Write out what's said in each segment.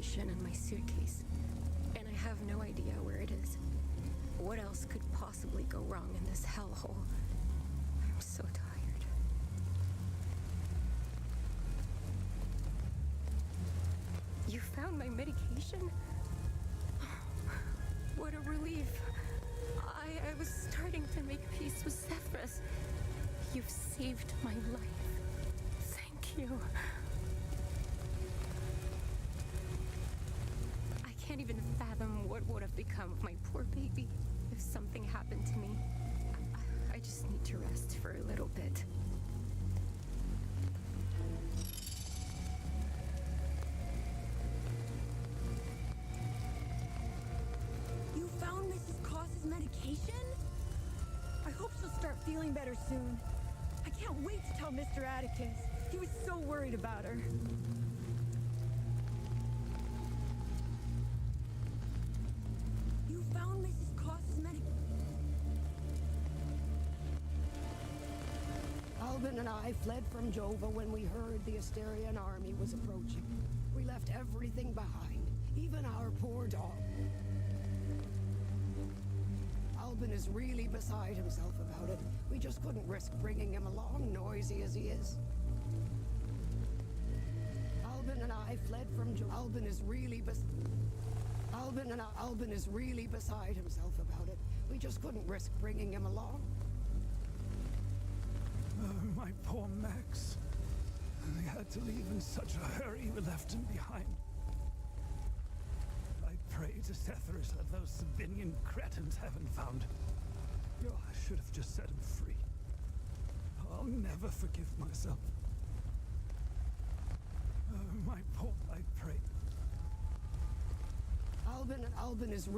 medication in my suitcase, and I have no idea where it is. What else could possibly go wrong in this hellhole? I'm so tired. You found my medication? What a relief. I was starting to make peace with Zephyrus. You've saved my life. Thank you. I can't even fathom what would have become of my poor baby if something happened to me. I just need to rest for a little bit. You found Mrs. Cross's medication? I hope she'll start feeling better soon. I can't wait to tell Mr. Atticus. He was so worried about her. You found Mrs. Cross's Albin and I fled from Jova when we heard the Asterian army was approaching. We left everything behind, even our poor dog. Albin is really beside himself about it. We just couldn't risk bringing him along, noisy as he is. Albin and I fled from Jova. Albin is really beside himself about it. We just couldn't risk bringing him along. Oh, my poor Max. I had to leave in such a hurry, we left him behind. I pray to Zephyrus that those Sabinian cretins haven't found him. Oh, I should have just set him free. I'll never forgive myself. Oh, my poor, I pray. Albin is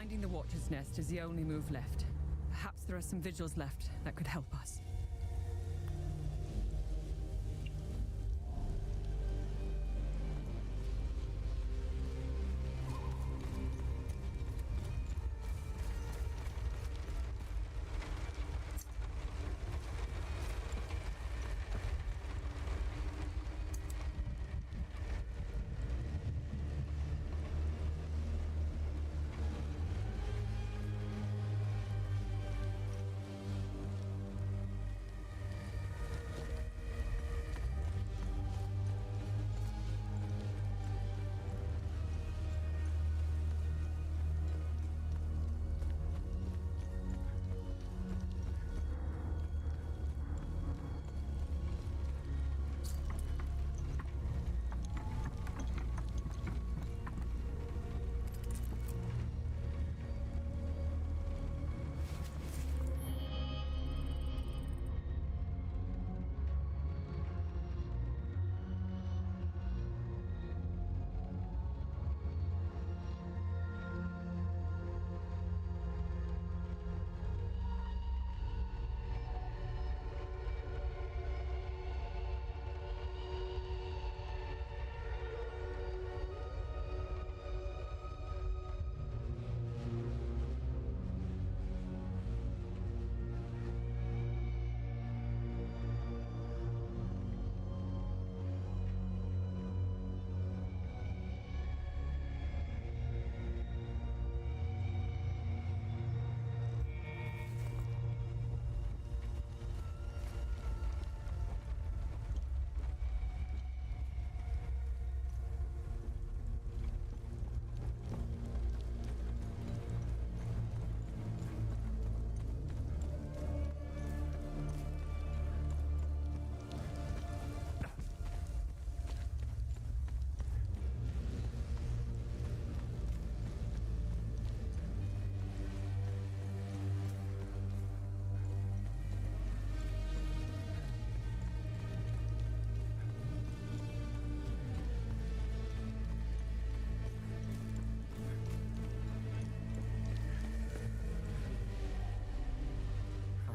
Finding the Watcher's Nest is the only move left. Perhaps there are some vigils left that could help us.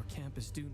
Camp is due.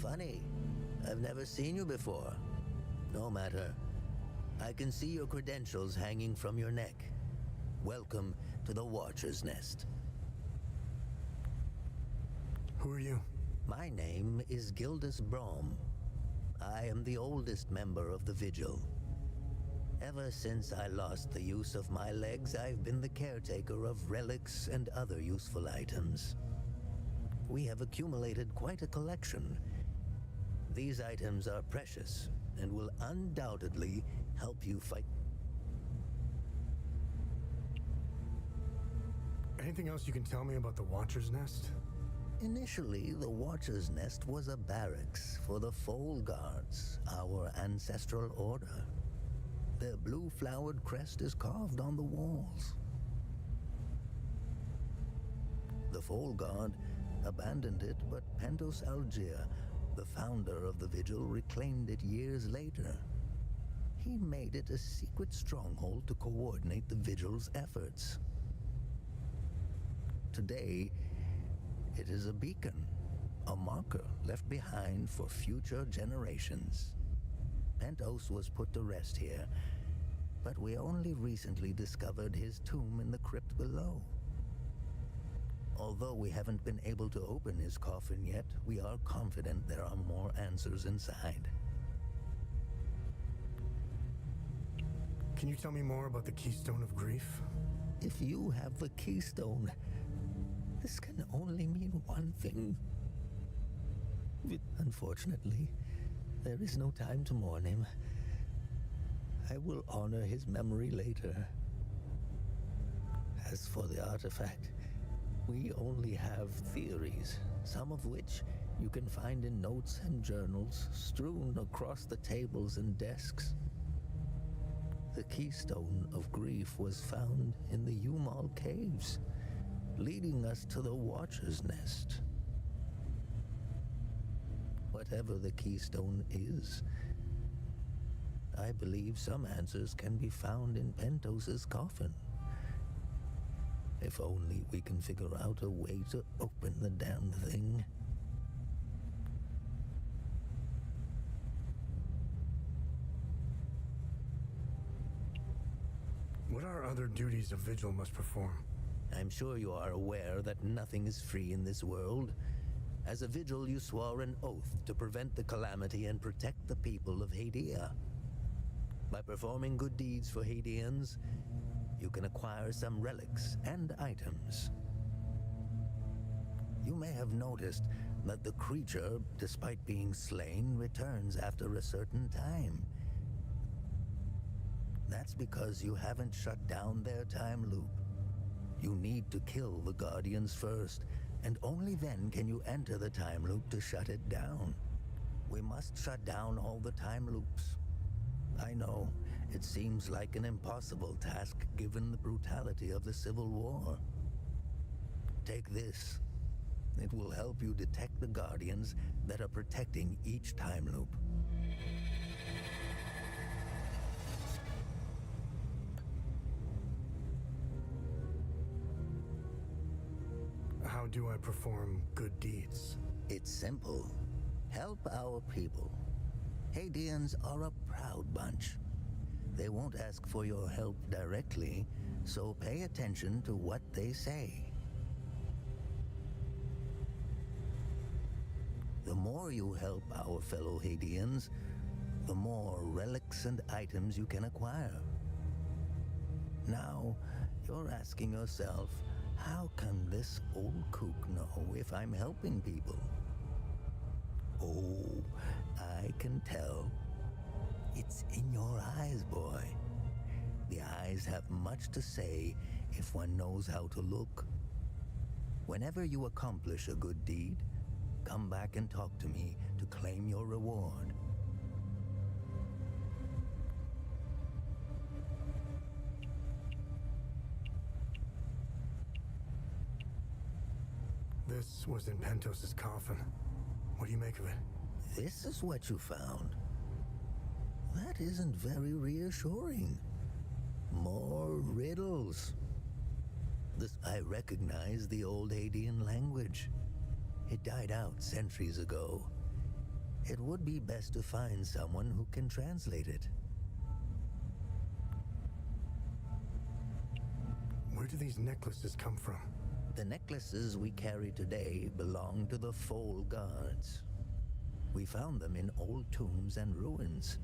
Funny. I've never seen you before. No matter. I can see your credentials hanging from your neck. Welcome to the Watcher's Nest. Who are you? My name is Gildas Brom. I am the oldest member of the Vigil. Ever since I lost the use of my legs, I've been the caretaker of relics and other useful items. We have accumulated quite a collection. These items are precious and will undoubtedly help you fight. Anything else you can tell me about the Watcher's Nest? Initially, the Watcher's Nest was a barracks for the Foal Guards, our ancestral order. Their blue-flowered crest is carved on the walls. The Foal Guard abandoned it, but Pentos Algier, the founder of the Vigil, reclaimed it years later. He made it a secret stronghold to coordinate the Vigil's efforts. Today, it is a beacon, a marker left behind for future generations. Pentos was put to rest here, but we only recently discovered his tomb in the crypt below. Although we haven't been able to open his coffin yet, we are confident there are more answers inside. Can you tell me more about the Keystone of Grief? If you have the keystone, this can only mean one thing. Unfortunately, there is no time to mourn him. I will honor his memory later. As for the artifact, we only have theories, some of which you can find in notes and journals strewn across the tables and desks. The Keystone of Grief was found in the Umal Caves, leading us to the Watcher's Nest. Whatever the Keystone is, I believe some answers can be found in Pentos's coffin. If only we can figure out a way to open the damn thing. What are other duties a Vigil must perform? I'm sure you are aware that nothing is free in this world. As a Vigil, you swore an oath to prevent the calamity and protect the people of Hadia. By performing good deeds for Hadians, you can acquire some relics and items. You may have noticed that the creature, despite being slain, returns after a certain time. That's because you haven't shut down their time loop. You need to kill the Guardians first, and only then can you enter the time loop to shut it down. We must shut down all the time loops. I know, it seems like an impossible task given the brutality of the Civil War. Take this. It will help you detect the Guardians that are protecting each time loop. How do I perform good deeds? It's simple. Help our people. Hadians are a proud bunch. They won't ask for your help directly, so pay attention to what they say. The more you help our fellow Hadians, the more relics and items you can acquire. Now, you're asking yourself, how can this old kook know if I'm helping people? Oh, I can tell. It's in your eyes, boy. The eyes have much to say if one knows how to look. Whenever you accomplish a good deed, come back and talk to me to claim your reward. This was in Pentos's coffin. What do you make of it? This is what you found. That isn't very reassuring. More riddles. I recognize the old Hadian language. It died out centuries ago. It would be best to find someone who can translate it. Where do these necklaces come from? The necklaces we carry today belong to the Foal Guards. We found them in old tombs and ruins.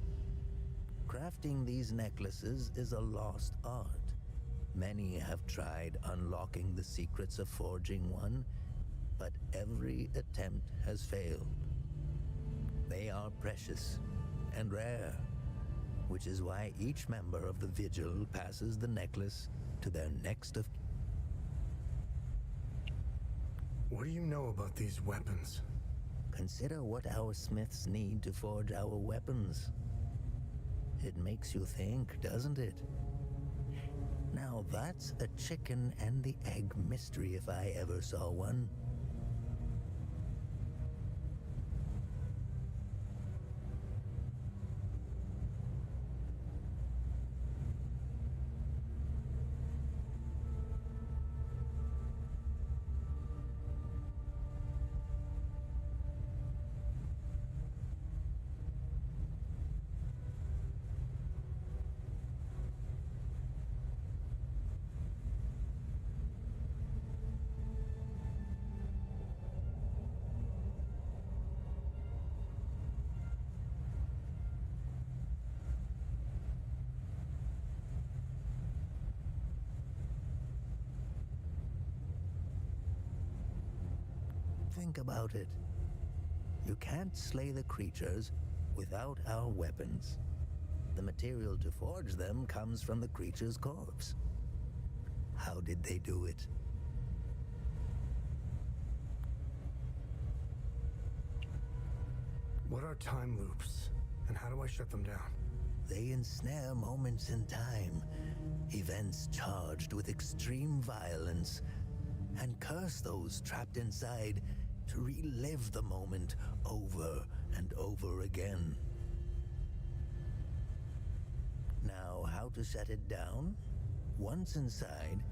Crafting these necklaces is a lost art. Many have tried unlocking the secrets of forging one, but every attempt has failed. They are precious and rare, which is why each member of the Vigil passes the necklace to their next of... What do you know about these weapons? Consider what our smiths need to forge our weapons. It makes you think, doesn't it? Now that's a chicken and the egg mystery if I ever saw one. Think about it. You can't slay the creatures without our weapons. The material to forge them comes from the creature's corpse. How did they do it? What are time loops, and how do I shut them down? They ensnare moments in time, events charged with extreme violence, and curse those trapped inside to relive the moment over and over again. Now, how to shut it down? Once inside,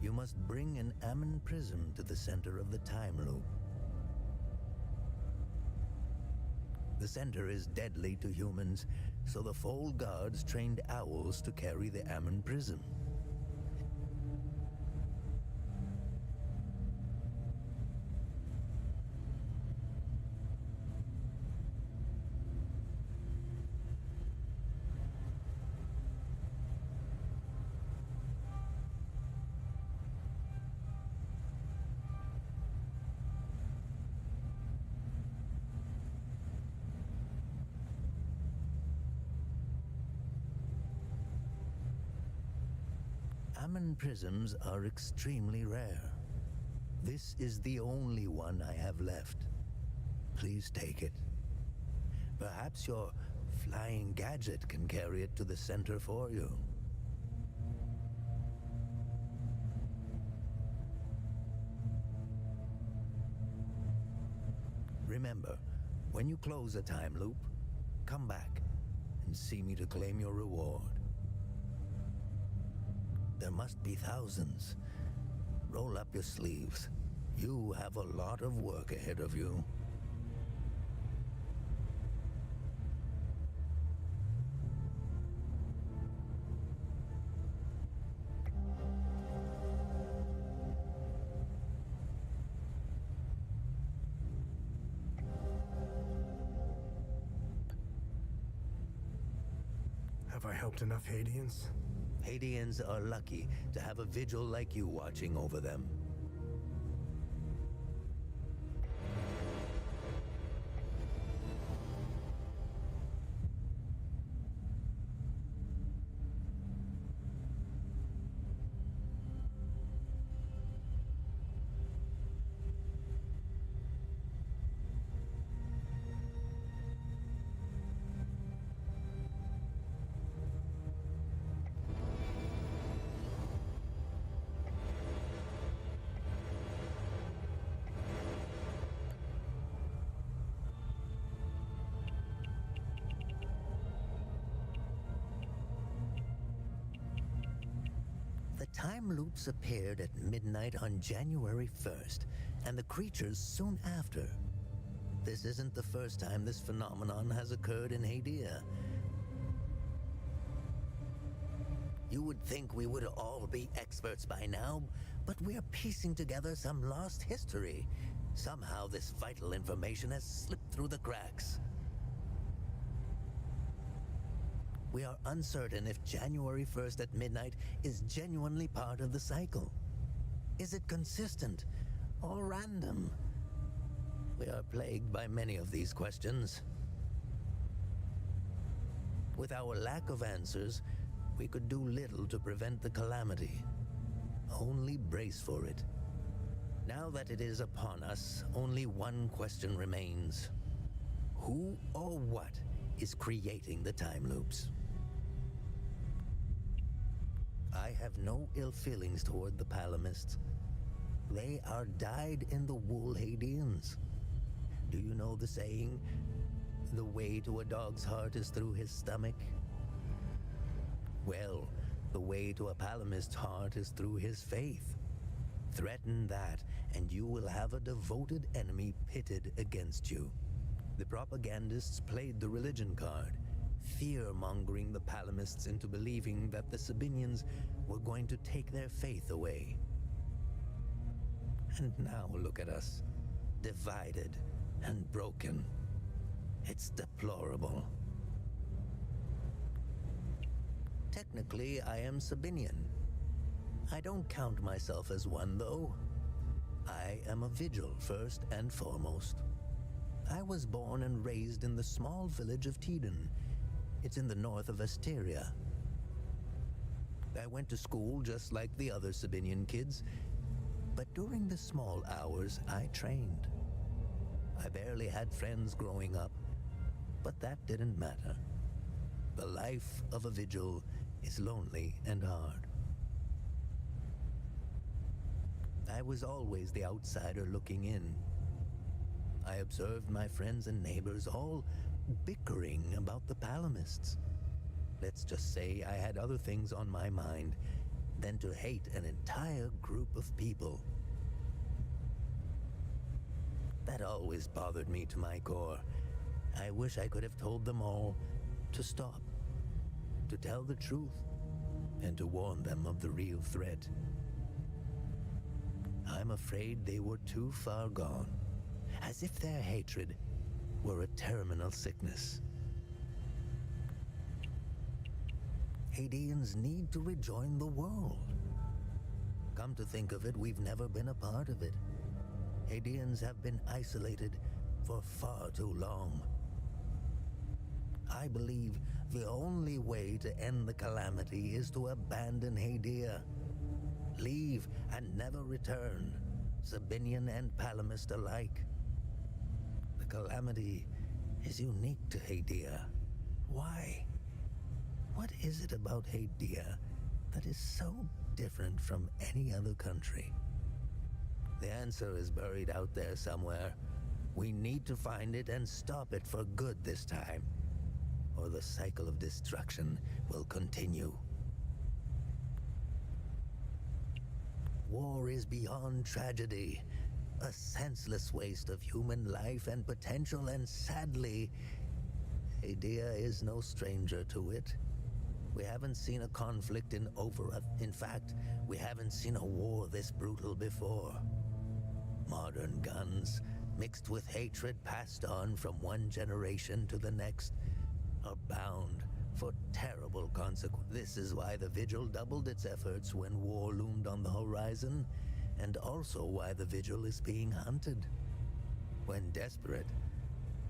you must bring an Ammon prism to the center of the time loop. The center is deadly to humans, so the Foal Guards trained owls to carry the Ammon prism. Ammon prisms are extremely rare. This is the only one I have left. Please take it. Perhaps your flying gadget can carry it to the center for you. Remember, when you close a time loop, come back and see me to claim your reward. There must be thousands. Roll up your sleeves. You have a lot of work ahead of you. Have I helped enough Hadeans? Hadeans are lucky to have a vigil like you watching over them. The time loops appeared at midnight on January 1st, and the creatures soon after. This isn't the first time this phenomenon has occurred in Hadia. You would think we would all be experts by now, but we're piecing together some lost history. Somehow this vital information has slipped through the cracks. We are uncertain if January 1st at midnight is genuinely part of the cycle. Is it consistent or random? We are plagued by many of these questions. With our lack of answers, we could do little to prevent the calamity. Only brace for it. Now that it is upon us, only one question remains. Who or what is creating the time loops? I have no ill feelings toward the Palamists. They are dyed-in-the-wool Hadeans. Do you know the saying, the way to a dog's heart is through his stomach? Well, the way to a Palamist's heart is through his faith. Threaten that, and you will have a devoted enemy pitted against you. The propagandists played the religion card, fear-mongering the Palamists into believing that the Sabinians were going to take their faith away. And now look at us, divided and broken. It's deplorable. Technically, I am Sabinian. I don't count myself as one, though. I am a Vigil, first and foremost. I was born and raised in the small village of Teden. It's in the north of Asteria. I went to school just like the other Sabinian kids, but during the small hours, I trained. I barely had friends growing up, but that didn't matter. The life of a Vigil is lonely and hard. I was always the outsider looking in. I observed my friends and neighbors all bickering about the Palamists. Let's just say I had other things on my mind than to hate an entire group of people. That always bothered me to my core. I wish I could have told them all to stop, to tell the truth, and to warn them of the real threat. I'm afraid they were too far gone, as if their hatred were a terminal sickness. Hadeans need to rejoin the world. Come to think of it, we've never been a part of it. Hadeans have been isolated for far too long. I believe the only way to end the calamity is to abandon Hadia. Leave and never return, Sabinian and Palamist alike. The calamity is unique to Hadia. Why? What is it about Hadia that is so different from any other country? The answer is buried out there somewhere. We need to find it and stop it for good this time, or the cycle of destruction will continue. War is beyond tragedy, a senseless waste of human life and potential, and sadly, Hadia is no stranger to it. We haven't seen a conflict in fact, we haven't seen a war this brutal before. Modern guns, mixed with hatred passed on from one generation to the next, are bound for terrible consequences. This is why the Vigil doubled its efforts when war loomed on the horizon, and also why the Vigil is being hunted. When desperate,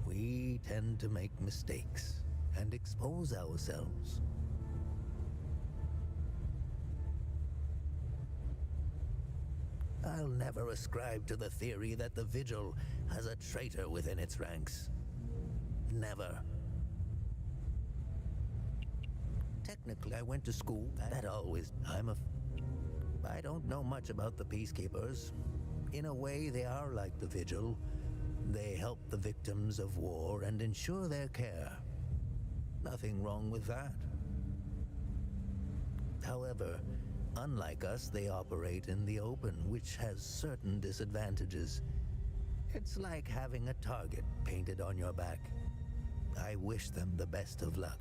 we tend to make mistakes and expose ourselves. I'll never ascribe to the theory that the Vigil has a traitor within its ranks. Never. Technically, I went to school. I don't know much about the Peacekeepers. In a way, they are like the Vigil. They help the victims of war and ensure their care. Nothing wrong with that. However, unlike us, they operate in the open, which has certain disadvantages. It's like having a target painted on your back. I wish them the best of luck.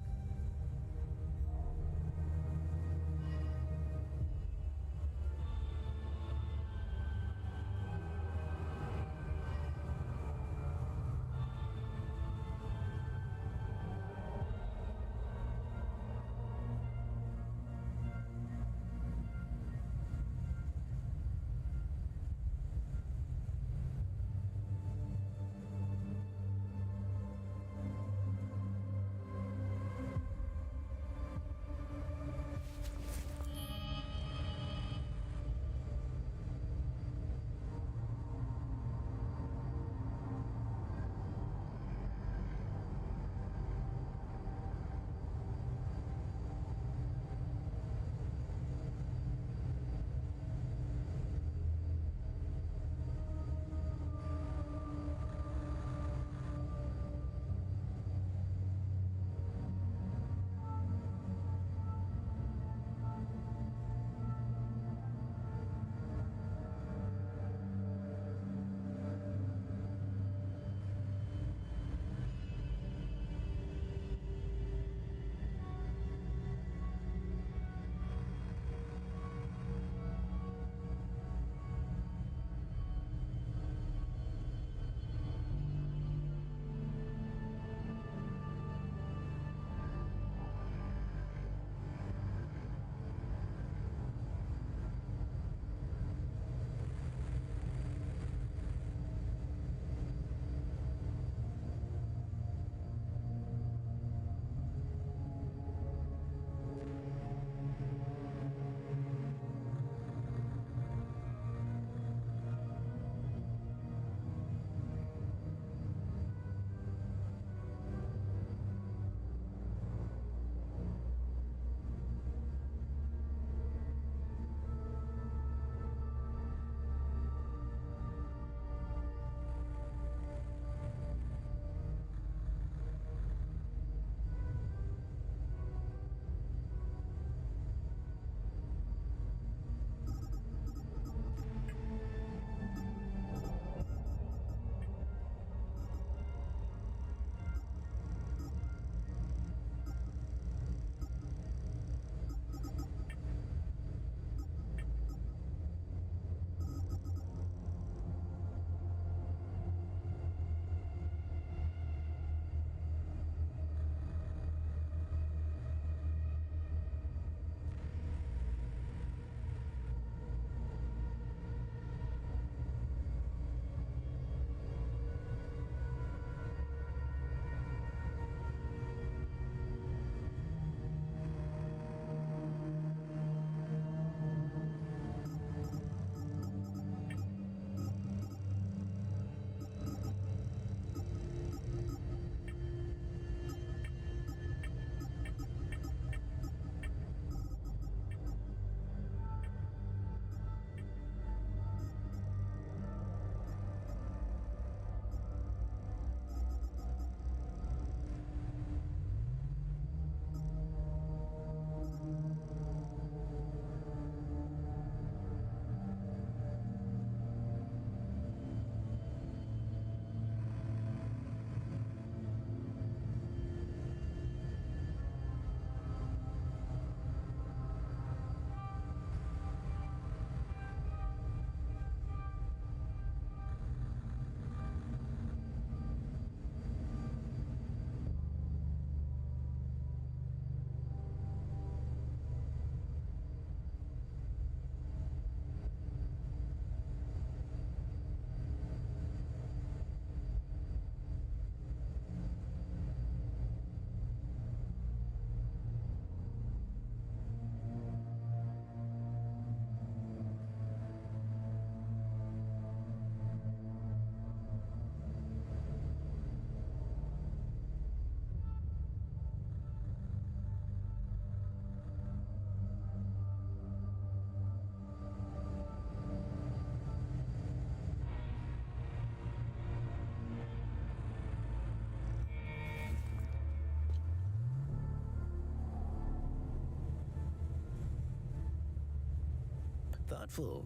Thoughtful,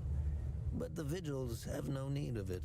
but the Vigils have no need of it.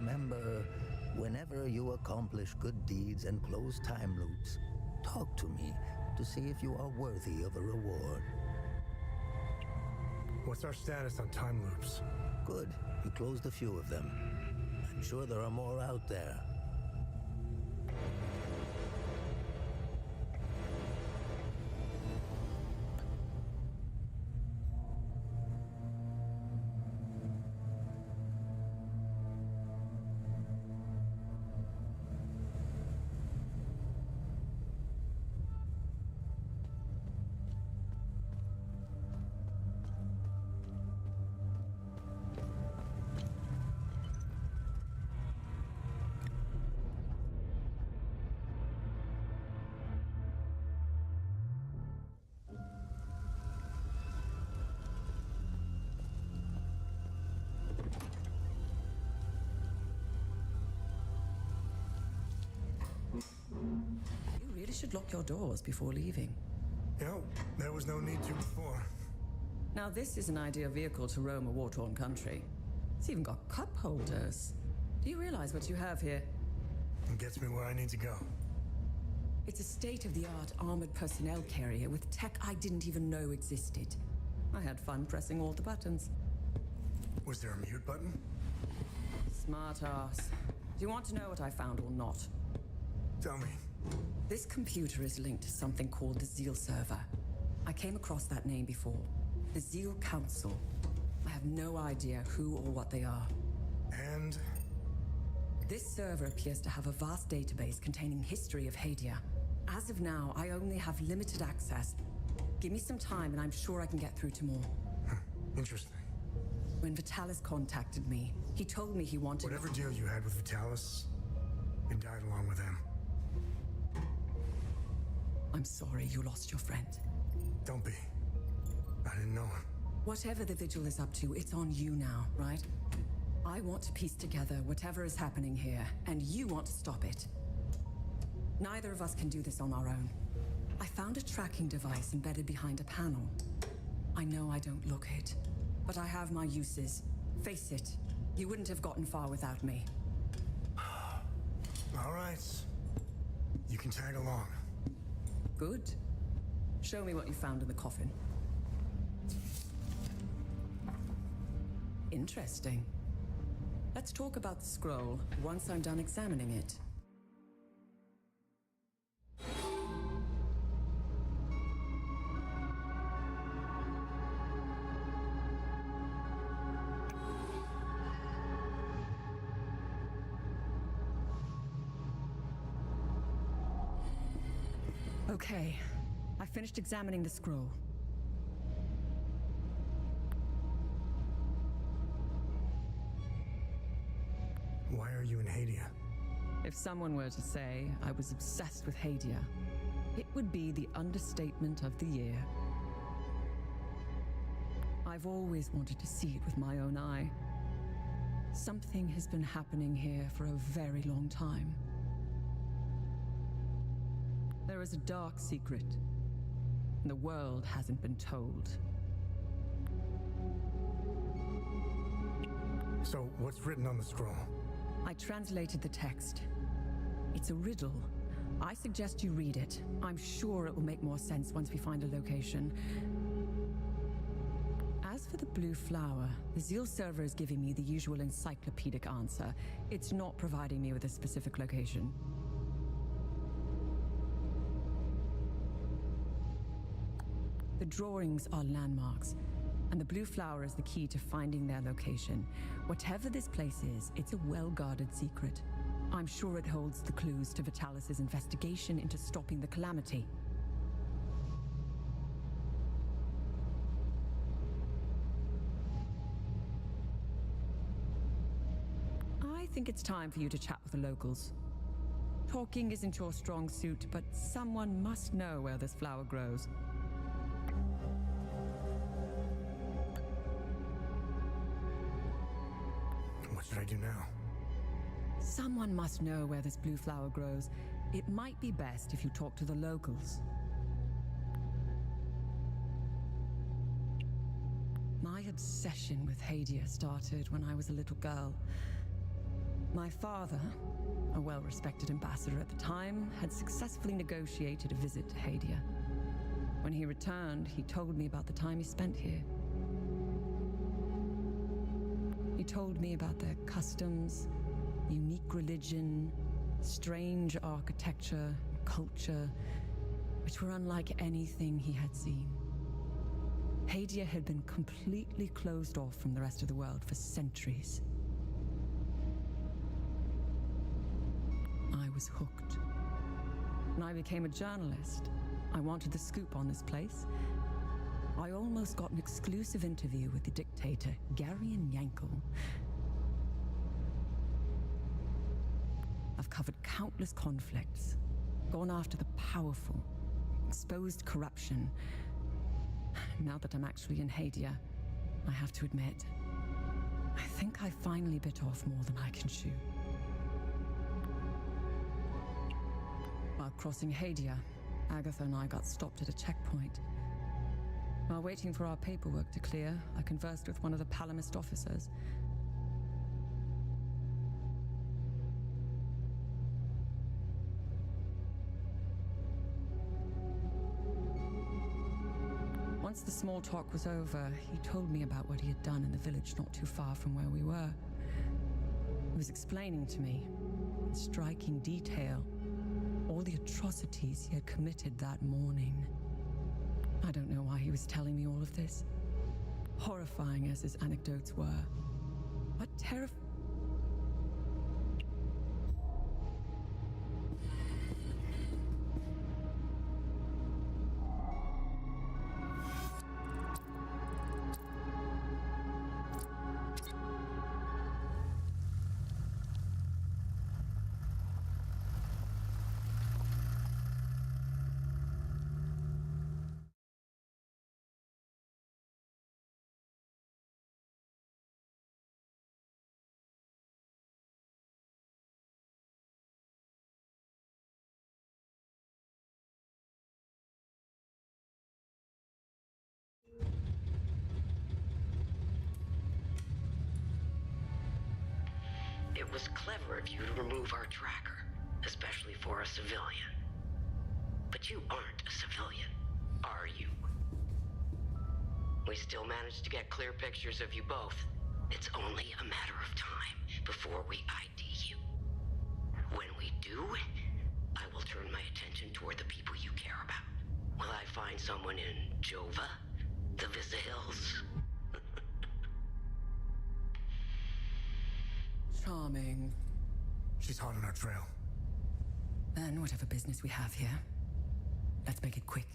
remember, whenever you accomplish good deeds and close time loops, talk to me to see if you are worthy of a reward. What's our status on time loops? Good. You closed a few of them. I'm sure there are more out there. You really should lock your doors before leaving. There was no need to before. Now, this is an ideal vehicle to roam a war-torn country. It's even got cup holders. Do you realize what you have here? It gets me where I need to go. It's a state-of-the-art armored personnel carrier with tech I didn't even know existed. I had fun pressing all the buttons. Was there a mute button? Smart ass. Do you want to know what I found or not? Tell me. This computer is linked to something called the Zeal server. I came across that name before. The Zeal Council. I have no idea who or what they are. And? This server appears to have a vast database containing history of Hadia. As of now, I only have limited access. Give me some time and I'm sure I can get through to more. Interesting. When Vitalis contacted me, he told me he wanted... Whatever deal you had with Vitalis, it died along with him. I'm sorry you lost your friend. Don't be. I didn't know him. Whatever the Vigil is up to, it's on you now, right? I want to piece together whatever is happening here, and you want to stop it. Neither of us can do this on our own. I found a tracking device embedded behind a panel. I know I don't look it, but I have my uses. Face it, you wouldn't have gotten far without me. All right. You can tag along. Good. Show me what you found in the coffin. Interesting. Let's talk about the scroll once I'm done examining it. Okay, I finished examining the scroll. Why are you in Hadia? If someone were to say I was obsessed with Hadia, it would be the understatement of the year. I've always wanted to see it with my own eye. Something has been happening here for a very long time. There is a dark secret, and the world hasn't been told. So, what's written on the scroll? I translated the text. It's a riddle. I suggest you read it. I'm sure it will make more sense once we find a location. As for the blue flower, the Zeal server is giving me the usual encyclopedic answer. It's not providing me with a specific location. The drawings are landmarks, and the blue flower is the key to finding their location. Whatever this place is, it's a well-guarded secret. I'm sure it holds the clues to Vitalis' investigation into stopping the calamity. I think it's time for you to chat with the locals. Talking isn't your strong suit, but someone must know where this flower grows. What should I do now? Someone must know where this blue flower grows. It might be best if you talk to the locals. My obsession with Hadia started when I was a little girl. My father, a well-respected ambassador at the time, had successfully negotiated a visit to Hadia. When he returned, he told me about the time he spent here. He told me about their customs, unique religion, strange architecture, culture, which were unlike anything he had seen. Hadia had been completely closed off from the rest of the world for centuries. I was hooked. And I became a journalist. I wanted the scoop on this place. I almost got an exclusive interview with the dictator, Garion Yankel. I've covered countless conflicts, gone after the powerful, exposed corruption. Now that I'm actually in Hadia, I have to admit, I think I finally bit off more than I can chew. While crossing Hadia, Agatha and I got stopped at a checkpoint. While waiting for our paperwork to clear, I conversed with one of the Palamist officers. Once the small talk was over, he told me about what he had done in the village not too far from where we were. He was explaining to me, in striking detail, all the atrocities he had committed that morning. I don't know why he was telling me all of this. Horrifying as his anecdotes were. What terrifying... It was clever of you to remove our tracker, especially for a civilian. But you aren't a civilian, are you? We still managed to get clear pictures of you both. It's only a matter of time before we ID you. When we do, I will turn my attention toward the people you care about. Will I find someone in Jova? The Visa Hills? Charming. She's hot on our trail. Then whatever business we have here, let's make it quick.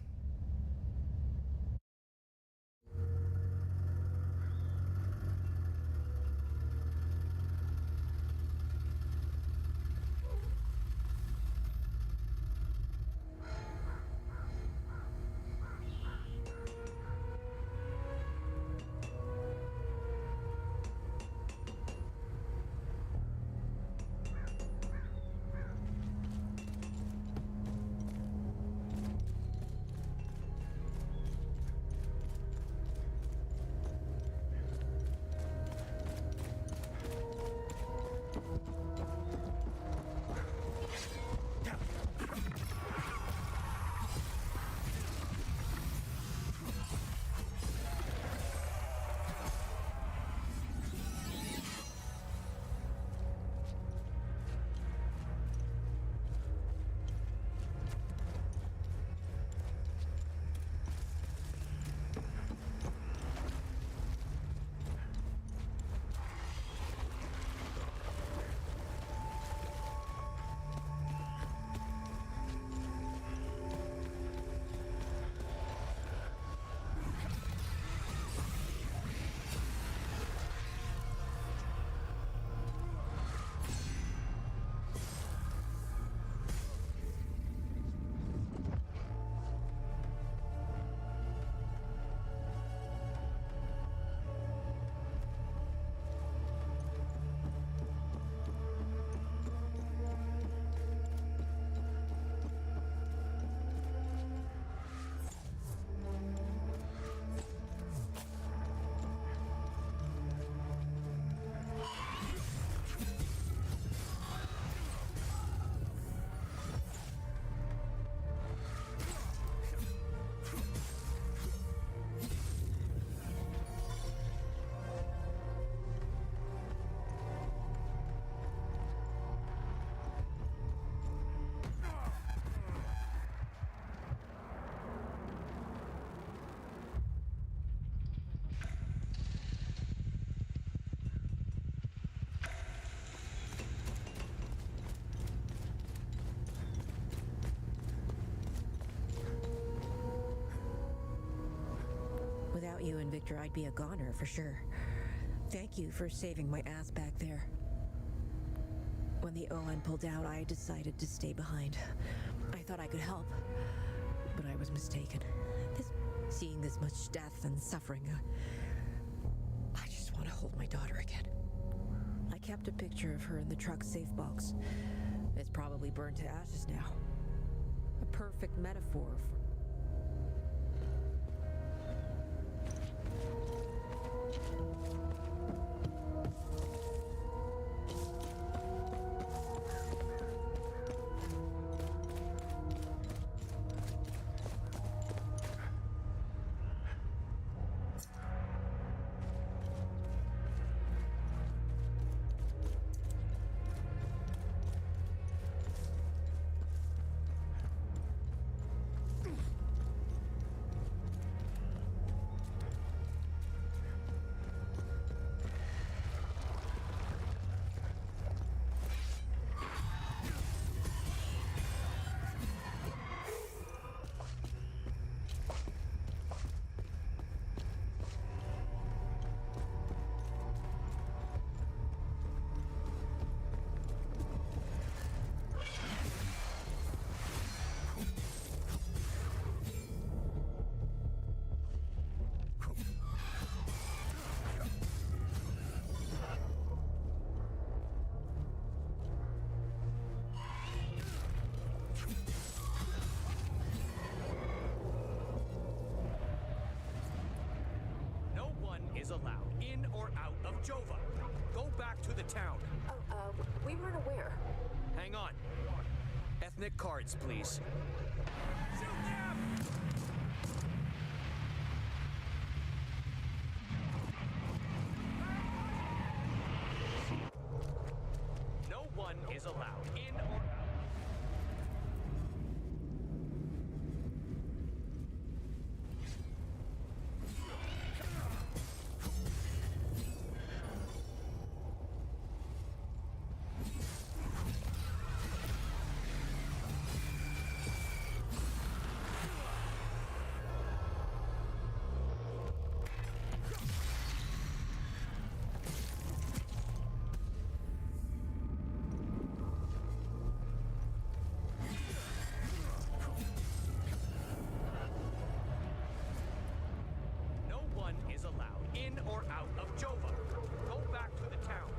Without you and Victor, I'd be a goner for sure. Thank you for saving my ass back there. When the ON pulled out, I decided to stay behind. I thought I could help, but I was mistaken. Seeing this much death and suffering, I just want to hold my daughter again. I kept a picture of her in the truck's safe box. It's probably burned to ashes now. A perfect metaphor for... Is allowed in or out of Jova. Go back to the town. We weren't aware. Hang on. Ethnic cards, please. Shoot them! No one is allowed in or out. Is allowed in or out of Jova. Go back to the town.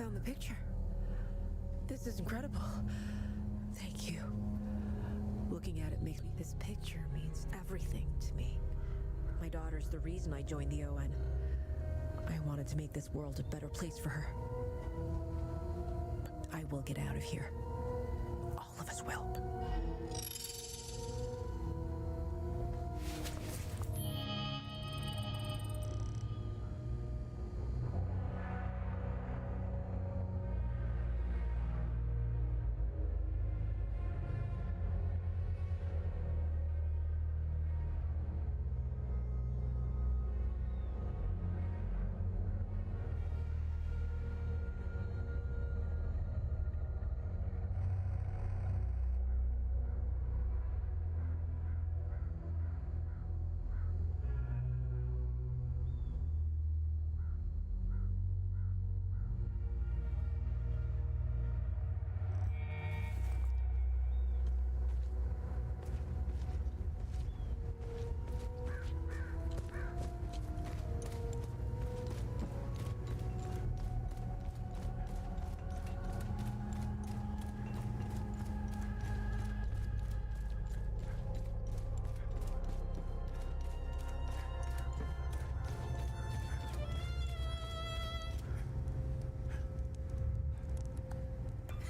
found the picture. This is incredible. Thank you. Looking at it makes me... This picture means everything to me. My daughter's the reason I joined the ON. I wanted to make this world a better place for her. I will get out of here. All of us will.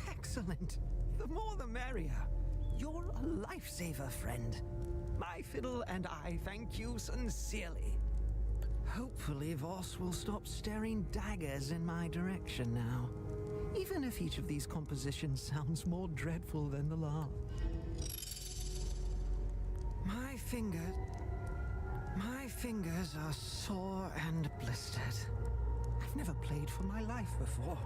Excellent. The more the merrier. You're a lifesaver, friend. My fiddle and I thank you sincerely. Hopefully Voss will stop staring daggers in my direction now. Even if each of these compositions sounds more dreadful than the last. My fingers are sore and blistered. I've never played for my life before.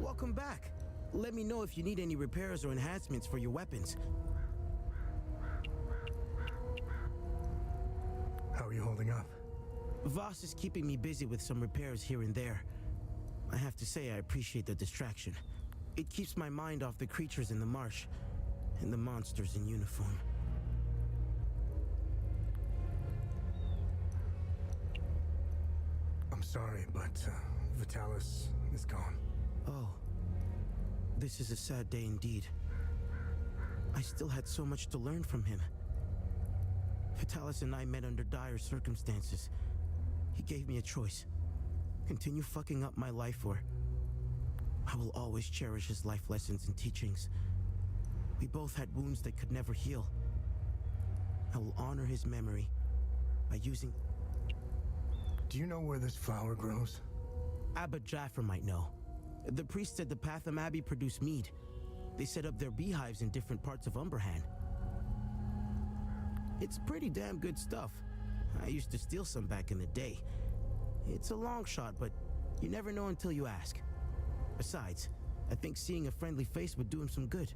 Welcome back. Let me know if you need any repairs or enhancements for your weapons. How are you holding up? Voss is keeping me busy with some repairs here and there. I have to say I appreciate the distraction. It keeps my mind off the creatures in the marsh and the monsters in uniform. I'm sorry. sorry, but Vitalis is gone. Oh. This is a sad day indeed. I still had so much to learn from him. Vitalis and I met under dire circumstances. He gave me a choice. Continue fucking up my life, or I will always cherish his life lessons and teachings. We both had wounds that could never heal. I will honor his memory by using... Do you know where this flower grows? Abbot Jaffer might know. The priest said the Patham Abbey produced mead. They set up their beehives in different parts of Umberhan. It's pretty damn good stuff. I used to steal some back in the day. It's a long shot, but you never know until you ask. Besides, I think seeing a friendly face would do him some good.